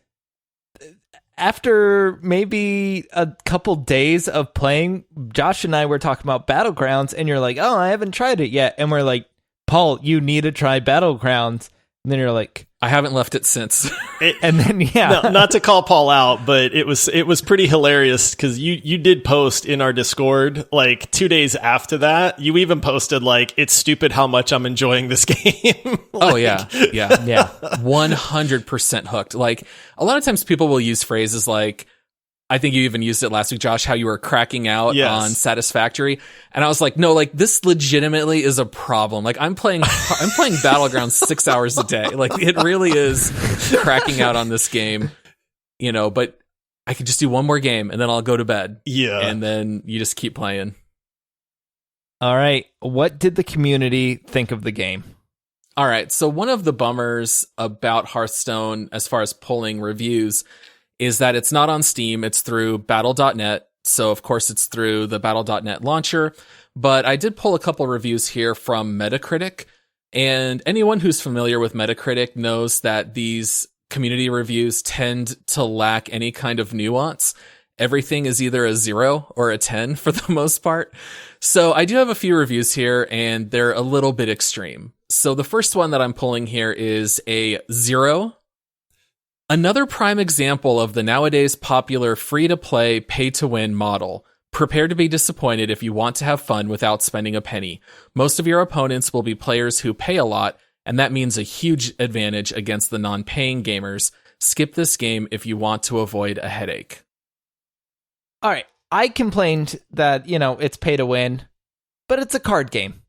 after maybe a couple days of playing, Josh and I were talking about Battlegrounds, and you're like, oh, I haven't tried it yet. And we're like, Paul, you need to try Battlegrounds. And then you're like, I haven't left it since. And then, yeah. No, not to call Paul out, but it was pretty hilarious because you did post in our Discord like 2 days after that. You even posted like, it's stupid how much I'm enjoying this game. Oh, yeah. 100% hooked. Like, a lot of times people will use phrases like, I think you even used it last week, Josh, how you were cracking out on Satisfactory. And I was like, no, like, this legitimately is a problem. Like, I'm playing Battlegrounds 6 hours a day. Like, it really is cracking out on this game, but I could just do one more game and then I'll go to bed. Yeah. And then you just keep playing. All right. What did the community think of the game? All right. So one of the bummers about Hearthstone, as far as pulling reviews, is that it's not on Steam. It's through battle.net. So, of course, it's through the battle.net launcher. But I did pull a couple reviews here from Metacritic. And anyone who's familiar with Metacritic knows that these community reviews tend to lack any kind of nuance. Everything is either a 0 or a 10 for the most part. So I do have a few reviews here, and they're a little bit extreme. So the first one that I'm pulling here is a 0. Another prime example of the nowadays popular free-to-play, pay-to-win model. Prepare to be disappointed if you want to have fun without spending a penny. Most of your opponents will be players who pay a lot, and that means a huge advantage against the non-paying gamers. Skip this game if you want to avoid a headache. All right. I complained that, it's pay to win, but it's a card game.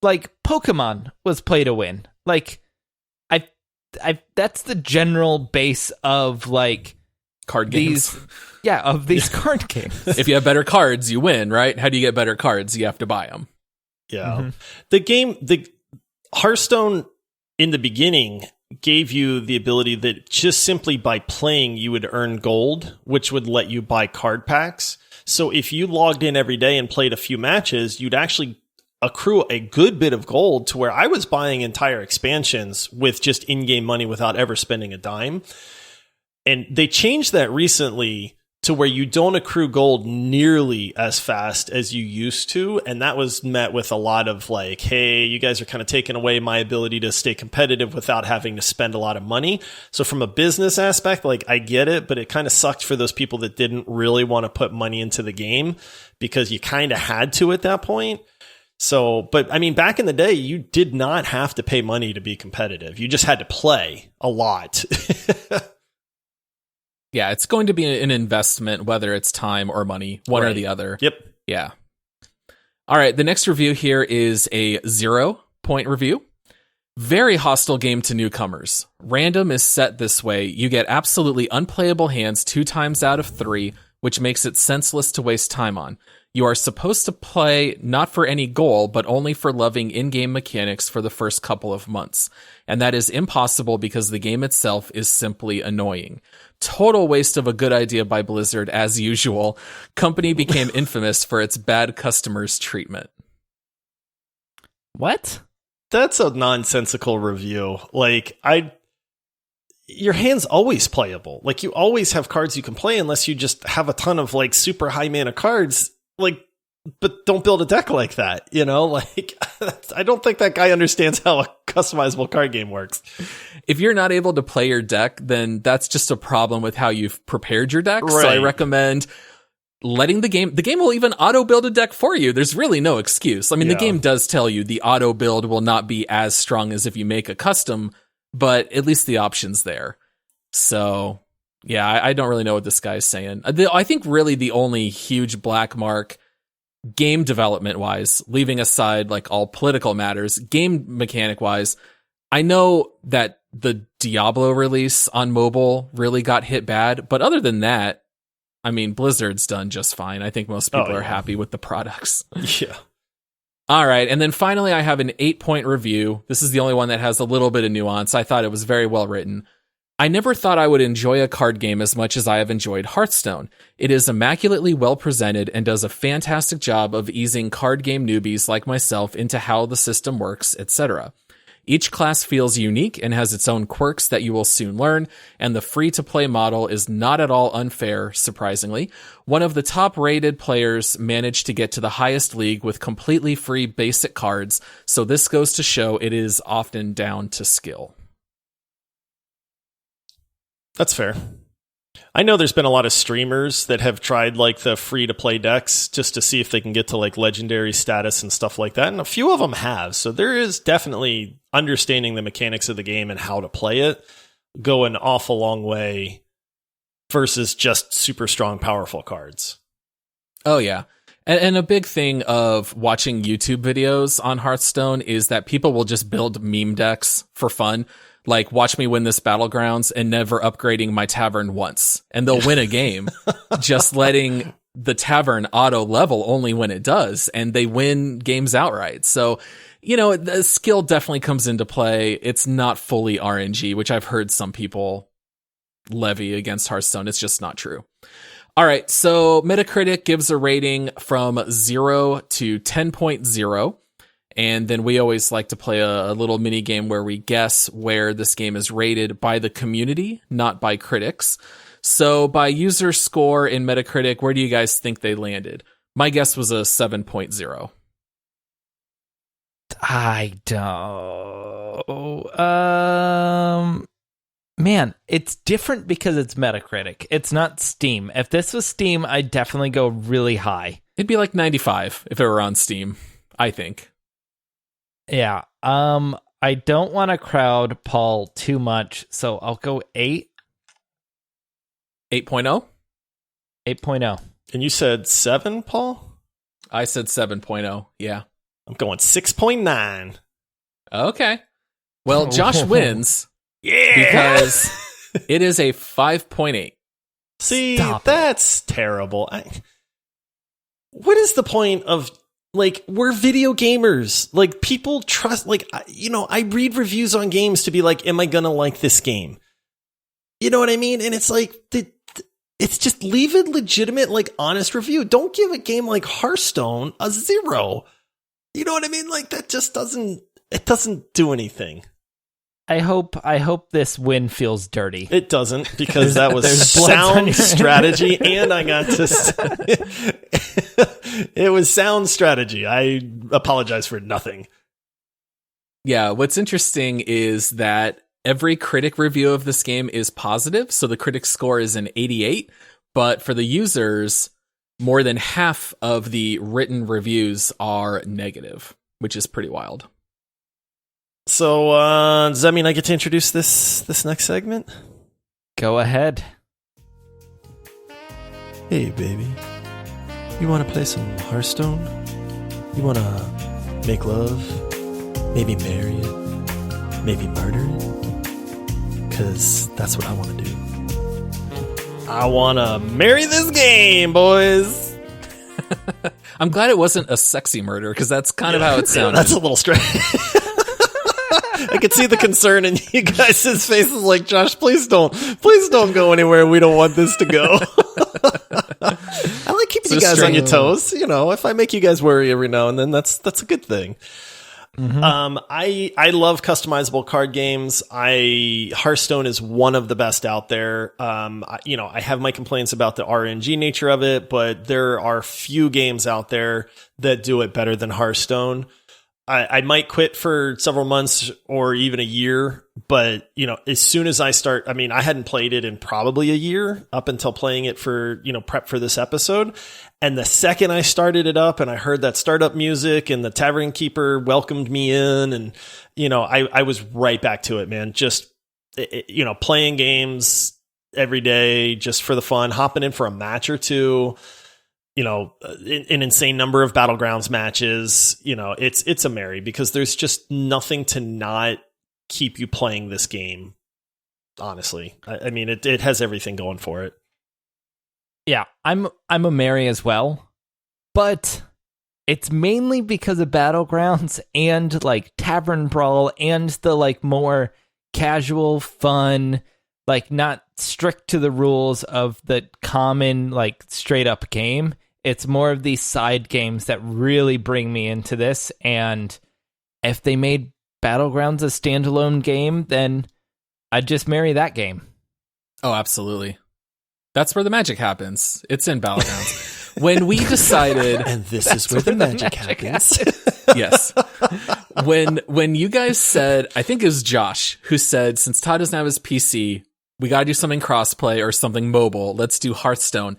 Like, Pokemon was play to win. Like, that's the general base of like card games. Of these card games. If you have better cards, you win, right? How do you get better cards? You have to buy them. Yeah. Mm-hmm. The Hearthstone in the beginning gave you the ability that just simply by playing, you would earn gold, which would let you buy card packs. So if you logged in every day and played a few matches, you'd actually accrue a good bit of gold to where I was buying entire expansions with just in-game money without ever spending a dime. And they changed that recently to where you don't accrue gold nearly as fast as you used to. And that was met with a lot of like, hey, you guys are kind of taking away my ability to stay competitive without having to spend a lot of money. So from a business aspect, like I get it, but it kind of sucked for those people that didn't really want to put money into the game because you kind of had to at that point. So, but I mean, back in the day, you did not have to pay money to be competitive. You just had to play a lot. Yeah, it's going to be an investment, whether it's time or money, one or the other. Yep. Yeah. All right, the next review here is a 0-point review. Very hostile game to newcomers. Random is set this way. You get absolutely unplayable hands 2 times out of 3, which makes it senseless to waste time on. You are supposed to play not for any goal, but only for loving in-game mechanics for the first couple of months. And that is impossible because the game itself is simply annoying. Total waste of a good idea by Blizzard, as usual. Company became infamous for its bad customers treatment. What? That's a nonsensical review. Like, your hand's always playable. Like, you always have cards you can play unless you just have a ton of, like, super high mana cards. Like, but don't build a deck like that, Like, I don't think that guy understands how a customizable card game works. If you're not able to play your deck, then that's just a problem with how you've prepared your deck. Right. So I recommend letting the game will even auto build a deck for you. There's really no excuse. I mean, The game does tell you the auto build will not be as strong as if you make a custom, but at least the option's there. So Yeah, I don't really know what this guy's saying. I think really the only huge black mark game development wise, leaving aside like all political matters, game mechanic wise, I know that the Diablo release on mobile really got hit bad, but other than that, I mean, Blizzard's done just fine. I think most people are happy with the products. Yeah. All right, and then finally I have an 8-point review. This is the only one that has a little bit of nuance. I thought it was very well written. I never thought I would enjoy a card game as much as I have enjoyed Hearthstone. It is immaculately well presented and does a fantastic job of easing card game newbies like myself into how the system works, etc. Each class feels unique and has its own quirks that you will soon learn, and the free-to-play model is not at all unfair, surprisingly. One of the top-rated players managed to get to the highest league with completely free basic cards, so this goes to show it is often down to skill. That's fair. I know there's been a lot of streamers that have tried like the free to play decks just to see if they can get to like legendary status and stuff like that. And a few of them have. So there is definitely understanding the mechanics of the game and how to play it go an awful long way versus just super strong, powerful cards. Oh, yeah. And a big thing of watching YouTube videos on Hearthstone is that people will just build meme decks for fun. Like, watch me win this Battlegrounds and never upgrading my tavern once. And they'll win a game, just letting the tavern auto level only when it does. And they win games outright. So, you know, the skill definitely comes into play. It's not fully RNG, which I've heard some people levy against Hearthstone. It's just not true. All right, so Metacritic gives a rating from 0 to 10.0. And then we always like to play a little mini game where we guess where this game is rated by the community, not by critics. So by user score in Metacritic, where do you guys think they landed? My guess was a 7.0. I don't. Man, it's different because it's Metacritic. It's not Steam. If this was Steam, I'd definitely go really high. It'd be like 95 if it were on Steam, I think. Yeah. I don't want to crowd Paul too much, so I'll go 8. 8.0? 8.0. And you said 7, Paul? I said 7.0, yeah. I'm going 6.9. Okay. Well, Josh wins. Yeah! Because it is a 5.8. See, that's terrible. What is the point of... Like, we're video gamers. Like, people trust, like, you know, I read reviews on games to be like, am I gonna like this game? You know what I mean? And it's like, it's just leave a legitimate, like, honest review. Don't give a game like Hearthstone a 0. You know what I mean? Like, that just doesn't do anything. I hope this win feels dirty. It doesn't, because that was sound strategy, and I got to... It was sound strategy. I apologize for nothing. Yeah, what's interesting is that every critic review of this game is positive, so the critic score is an 88, but for the users, more than half of the written reviews are negative, which is pretty wild. So, does that mean I get to introduce this next segment? Go ahead. Hey, baby. You want to play some Hearthstone? You want to make love? Maybe marry it? Maybe murder it? Because that's what I want to do. I want to marry this game, boys! I'm glad it wasn't a sexy murder, because that's kind of how it sounded. That's a little strange. I could see the concern in you guys' faces like, Josh, please don't go anywhere we don't want this to go. I like keeping you guys on your toes. You know, if I make you guys worry every now and then, that's a good thing. Mm-hmm. I love customizable card games. Hearthstone is one of the best out there. I have my complaints about the RNG nature of it, but there are few games out there that do it better than Hearthstone. I might quit for several months or even a year, but, you know, as soon as I start, I mean, I hadn't played it in probably a year up until playing it for, you know, prep for this episode. And the second I started it up and I heard that startup music and the tavern keeper welcomed me in, and, you know, I was right back to it, man. Just, you know, playing games, every day just for the fun, hopping in for a match or two. An insane number of Battlegrounds matches. It's a merry because there's just nothing to not keep you playing this game. Honestly, I mean, it has everything going for it. Yeah, I'm a merry as well, but it's mainly because of Battlegrounds and like Tavern Brawl and the like more casual, fun, like not strict to the rules of the common like straight up game. It's more of these side games that really bring me into this. And if they made Battlegrounds a standalone game, then I'd just marry that game. Oh, absolutely. That's where the magic happens. It's in Battlegrounds. When we decided... And this is where the magic happens. Yes. When you guys said, I think it was Josh, who said, since Todd doesn't have his PC, we got to do something crossplay or something mobile. Let's do Hearthstone.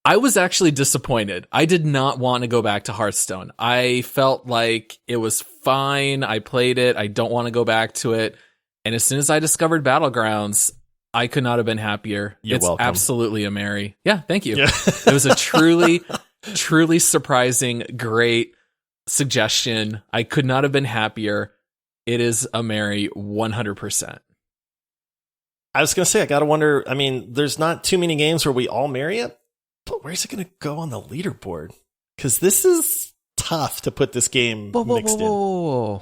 I was actually disappointed. I did not want to go back to Hearthstone. I felt like it was fine. I played it. I don't want to go back to it. And as soon as I discovered Battlegrounds, I could not have been happier. It's welcome. Absolutely a merry. Yeah, thank you. Yeah. It was a truly surprising, great suggestion. I could not have been happier. It is a merry 100%. I was going to say, I got to wonder, I mean, there's not too many games where we all marry it, but where's it going to go on the leaderboard? Because this is tough to put this game mixed in.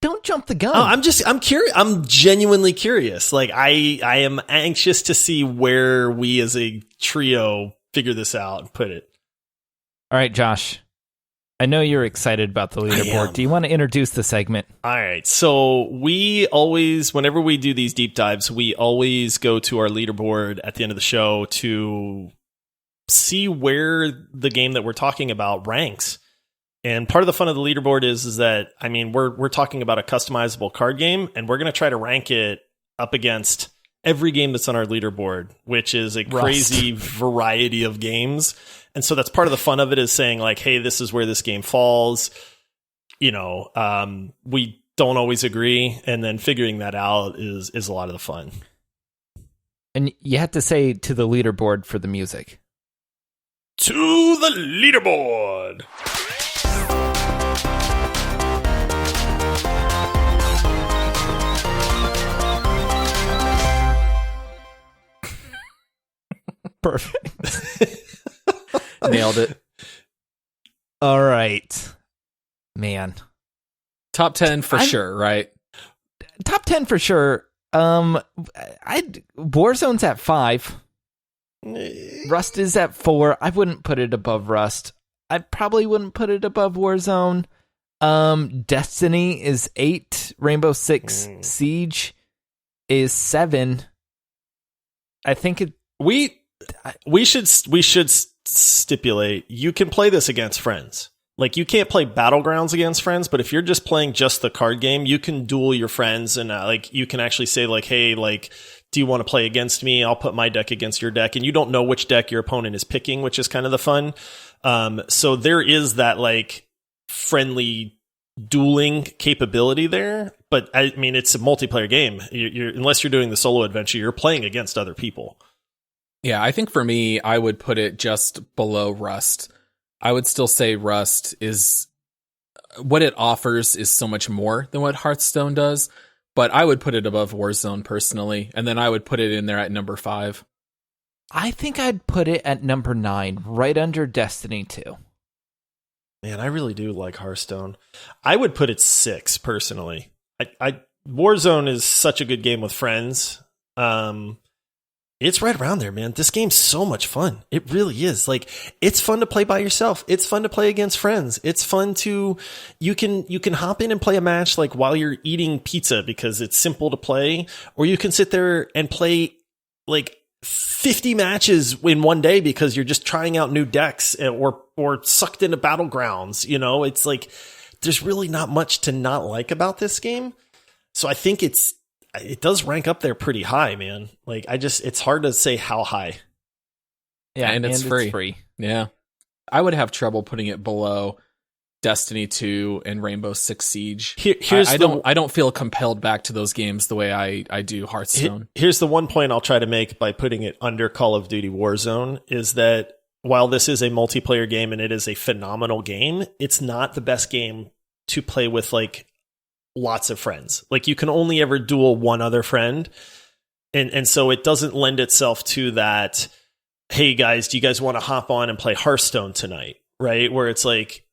Don't jump the gun. Oh, I'm curious. I'm genuinely curious. Like I am anxious to see where we as a trio figure this out and put it. All right, Josh. I know you're excited about the leaderboard. Do you want to introduce the segment? All right. So we always, whenever we do these deep dives, we always go to our leaderboard at the end of the show to see where the game that we're talking about ranks. And part of the fun of the leaderboard is that, I mean, we're talking about a customizable card game, and we're going to try to rank it up against every game that's on our leaderboard, which is a crazy variety of games. And so that's part of the fun of it, is saying like, hey, this is where this game falls. We don't always agree, and then figuring that out is a lot of the fun. And you have to say to the leaderboard for the music. To the leaderboard. Perfect. Nailed it. All right. Man. Top 10 for sure, right? Top 10 for sure. Warzone's at 5. Rust is at 4. I wouldn't put it above Rust. I probably wouldn't put it above Warzone. Destiny is 8. Rainbow Six Siege is 7. I think we should stipulate you can play this against friends. Like, you can't play Battlegrounds against friends, but if you're just playing just the card game, you can duel your friends, and like you can actually say like, hey, like, do you want to play against me? I'll put my deck against your deck, and you don't know which deck your opponent is picking, which is kind of the fun. So there is that like friendly dueling capability there, but I mean, it's a multiplayer game. Unless you're doing the solo adventure, you're playing against other people. Yeah, I think for me, I would put it just below Rust. I would still say Rust is what it offers is so much more than what Hearthstone does, but I would put it above Warzone personally, and then I would put it in there at number 5. I think I'd put it at number 9, right under Destiny 2. Man, I really do like Hearthstone. I would put it 6 personally. Warzone is such a good game with friends. It's right around there, man. This game's so much fun. It really is. Like, it's fun to play by yourself. It's fun to play against friends. It's fun to, you can hop in and play a match like while you're eating pizza because it's simple to play, or you can sit there and play like 50 matches in one day because you're just trying out new decks or sucked into Battlegrounds. It's like, there's really not much to not like about this game. So I think it does rank up there pretty high, man. Like, it's hard to say how high. Yeah, and it's free. Yeah. I would have trouble putting it below Destiny 2 and Rainbow Six Siege. I don't feel compelled back to those games the way I do Hearthstone. Here's the one point I'll try to make by putting it under Call of Duty Warzone is that while this is a multiplayer game and it is a phenomenal game, it's not the best game to play with like lots of friends. Like you can only ever duel one other friend. And so it doesn't lend itself to that, hey guys, do you guys want to hop on and play Hearthstone tonight? Right? Where it's like,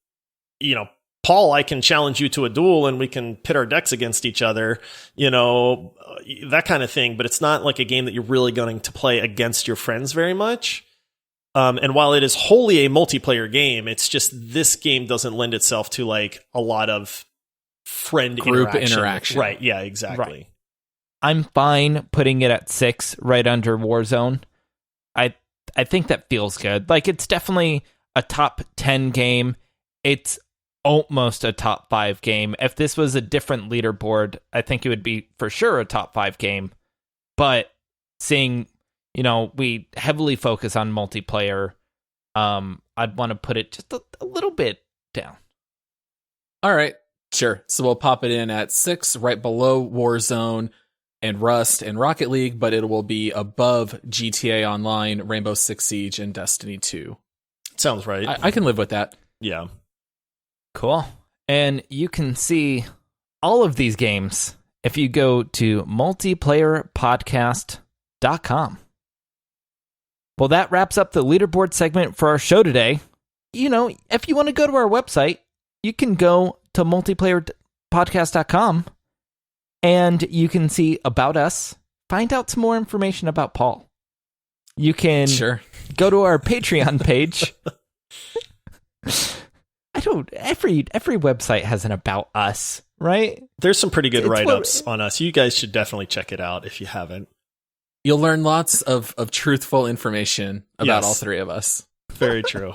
Paul, I can challenge you to a duel and we can pit our decks against each other, that kind of thing. But it's not like a game that you're really going to play against your friends very much. And while it is wholly a multiplayer game, it's just this game doesn't lend itself to like a lot of friend group interaction. Right. Yeah, exactly. Right. I'm fine putting it at 6 right under Warzone. I think that feels good. Like it's definitely a top 10 game. It's almost a top 5 game. If this was a different leaderboard, I think it would be for sure a top 5 game. But seeing, we heavily focus on multiplayer, I'd want to put it just a little bit down. All right, sure. So we'll pop it in at 6, right below Warzone and Rust and Rocket League, but it will be above GTA Online, Rainbow Six Siege, and Destiny 2. Sounds right. I can live with that. Yeah. Cool. And you can see all of these games if you go to multiplayerpodcast.com. Well, that wraps up the leaderboard segment for our show today. If you want to go to our website, you can go to multiplayerpodcast.com and you can see about us, find out some more information about Paul. You can go to our Patreon page. Every website has an about us, right? There's some pretty good write-ups on us. You guys should definitely check it out if you haven't. You'll learn lots of truthful information about all three of us. Very true.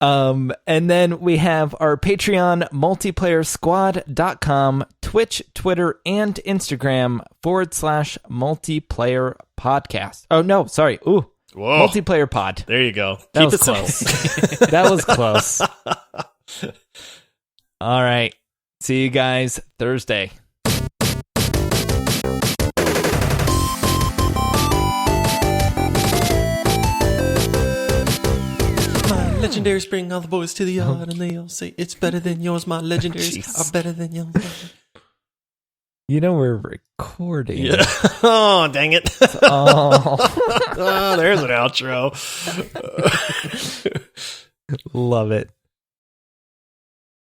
And then we have our Patreon, multiplayersquad.com, Twitch, Twitter, and Instagram /multiplayer podcast. Oh, no, sorry. Ooh. Whoa. Multiplayer pod. There you go. That Keep was it close. simple. That was close. All right. See you guys Thursday. My legendaries bring all the boys to the yard and they all say it's better than yours. My legendaries are better than yours. We're recording. Yeah. Oh, dang it. Oh. There's an outro. Love it.